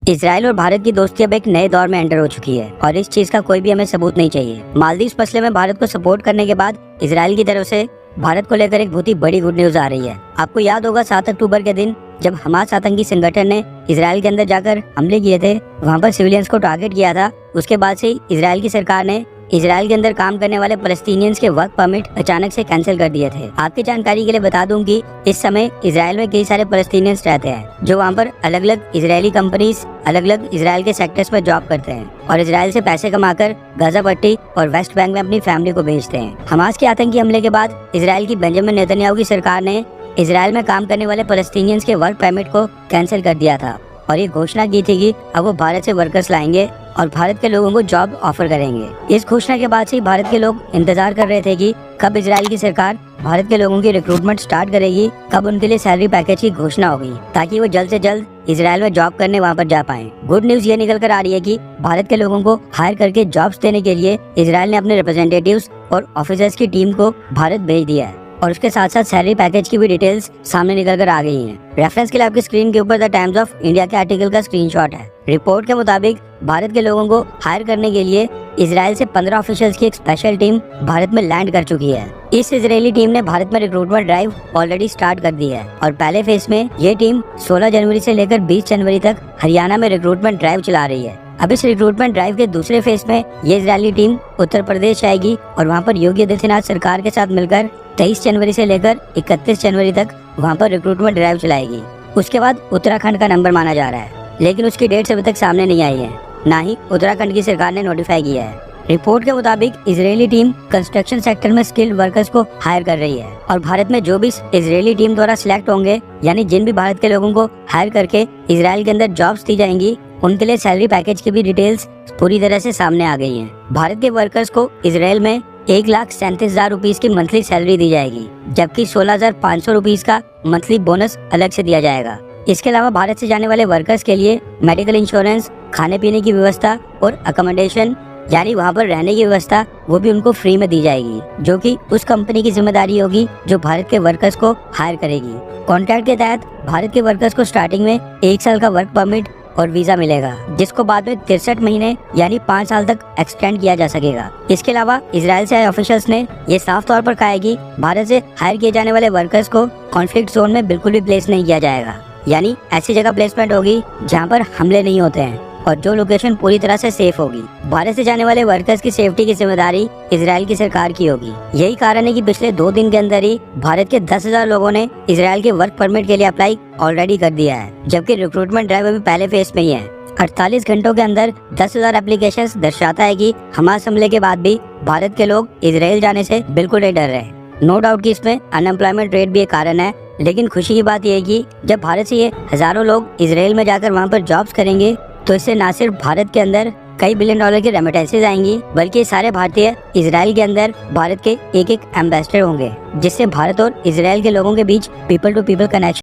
Israel और भारत की दोस्ती अब एक नए दौर में एंटर हो चुकी है और इस चीज का कोई भी हमें सबूत नहीं चाहिए। मालदीव मसले में भारत को सपोर्ट करने के बाद इसराइल की तरफ से भारत को लेकर एक बहुत ही बड़ी गुड न्यूज आ रही है। आपको याद होगा 7 अक्टूबर के दिन जब हमास आतंकी संगठन ने इसराइल के अंदर जाकर हमले किए थे, वहाँ पर सिविलियंस को टारगेट किया था। उसके बाद से इसराइल की सरकार ने इसराइल के अंदर काम करने वाले फलस्तीनियंस के वर्क परमिट अचानक से कैंसिल कर दिए थे। आपकी जानकारी के लिए बता दूं कि इस समय इसराइल में कई सारे फलस्तीनियंस रहते हैं जो वहाँ पर अलग अलग इजरायली कंपनीज अलग अलग इसराइल के सेक्टर्स में जॉब करते हैं और इसराइल से पैसे कमाकर गाजा पट्टी और वेस्ट बैंक में अपनी फैमिली को भेजते हैं। हमास के आतंकी हमले के बाद इसराइल की बेंजामिन नेतन्याहू की सरकार ने इसराइल में काम करने वाले फलस्तीनियंस के वर्क परमिट को कैंसिल कर दिया था और ये घोषणा की थी कि अब वो भारत से वर्कर्स लाएंगे और भारत के लोगों को जॉब ऑफर करेंगे। इस घोषणा के बाद से भारत के लोग इंतजार कर रहे थे कि कब इसराइल की सरकार भारत के लोगों की रिक्रूटमेंट स्टार्ट करेगी, कब उनके लिए सैलरी पैकेज की घोषणा होगी ताकि वो जल्द से जल्द इसराइल में जॉब करने वहाँ पर जा पाएं। गुड न्यूज ये निकल कर आ रही है कि भारत के लोगों को हायर करके जॉब्स देने के लिए इसराइल ने अपने रिप्रेजेंटेटिव्स और ऑफिसर्स की टीम को भारत भेज दिया है और उसके साथ साथ सैलरी पैकेज की भी डिटेल्स सामने निकल कर आ गई हैं। रेफरेंस के लिए आपकी स्क्रीन के ऊपर द टाइम्स ऑफ इंडिया के आर्टिकल का स्क्रीनशॉट है। रिपोर्ट के मुताबिक भारत के लोगों को हायर करने के लिए इसराइल से 15 ऑफिशियल्स की एक स्पेशल टीम भारत में लैंड कर चुकी है। इस इजरायली टीम ने भारत में रिक्रूटमेंट ड्राइव ऑलरेडी स्टार्ट कर दी है और पहले फेज में ये टीम 16 जनवरी से लेकर 20 जनवरी तक हरियाणा में रिक्रूटमेंट ड्राइव चला रही है। अब इस रिक्रूटमेंट ड्राइव के दूसरे फेज में ये इजरायली टीम उत्तर प्रदेश आएगी और वहाँ पर योगी आदित्यनाथ सरकार के साथ मिलकर 23 जनवरी से लेकर 31 जनवरी तक वहाँ पर रिक्रूटमेंट ड्राइव चलाएगी। उसके बाद उत्तराखंड का नंबर माना जा रहा है, लेकिन उसकी डेट्स अभी तक सामने नहीं आई है, ना ही उत्तराखंड की सरकार ने नोटिफाई किया है। रिपोर्ट के मुताबिक इजरायली टीम कंस्ट्रक्शन सेक्टर में स्किल्ड वर्कर्स को हायर कर रही है और भारत में जो भी इजरायली टीम द्वारा सिलेक्ट होंगे, यानी जिन भी भारत के लोगों को हायर करके इसराइल के अंदर जॉब्स दी जाएंगी, उनके लिए सैलरी पैकेज की भी डिटेल्स पूरी तरह से सामने आ गई हैं। भारत के वर्कर्स को इसराइल में 1,37,000 रुपीज की मंथली सैलरी दी जाएगी, जबकि 16,500 रुपीज का मंथली बोनस अलग से दिया जाएगा। इसके अलावा भारत से जाने वाले वर्कर्स के लिए मेडिकल इंश्योरेंस, खाने पीने की व्यवस्था और अकोमोडेशन यानी वहाँ पर रहने की व्यवस्था वो भी उनको फ्री में दी जाएगी, जो कि उस कंपनी की जिम्मेदारी होगी जो भारत के वर्कर्स को हायर करेगी। कॉन्ट्रैक्ट के तहत भारत के वर्कर्स को स्टार्टिंग में 1 साल का वर्क परमिट और वीजा मिलेगा, जिसको बाद में 63 महीने यानी 5 साल तक एक्सटेंड किया जा सकेगा। इसके अलावा इसराइल से आए ऑफिशियल्स ने ये साफ तौर पर कहा है कि भारत से हायर किए जाने वाले वर्कर्स को कॉन्फ्लिक्ट जोन में बिल्कुल भी प्लेस नहीं किया जाएगा, यानी ऐसी जगह प्लेसमेंट होगी जहाँ पर हमले नहीं होते हैं और जो लोकेशन पूरी तरह से सेफ होगी। भारत से जाने वाले वर्कर्स की सेफ्टी की जिम्मेदारी इसराइल की सरकार की होगी। यही कारण है कि पिछले 2 दिन के अंदर ही भारत के 10,000 लोगों ने इसराइल के वर्क परमिट के लिए अप्लाई ऑलरेडी कर दिया है, जबकि रिक्रूटमेंट ड्राइव अभी पहले फेज में ही है। 48 घंटों के अंदर 10,000 एप्लीकेशंस दर्शाता है कि हमास हमले के बाद भी भारत के लोग इसराइल जाने से बिल्कुल नहीं डर रहे। नो डाउट कि इसमें अनएम्प्लॉयमेंट रेट भी एक कारण है, लेकिन खुशी की बात यह है कि जब भारत से ये हजारों लोग इसराइल में जाकर वहाँ पर जॉब्स करेंगे तो इससे न सिर्फ भारत के अंदर कई बिलियन डॉलर की रेमिटेंसेज आएंगी, बल्कि सारे भारतीय इसराइल के अंदर भारत के एक एम्बेसडर होंगे, जिससे भारत और इसराइल के लोगों के बीच पीपल टू पीपल कनेक्शन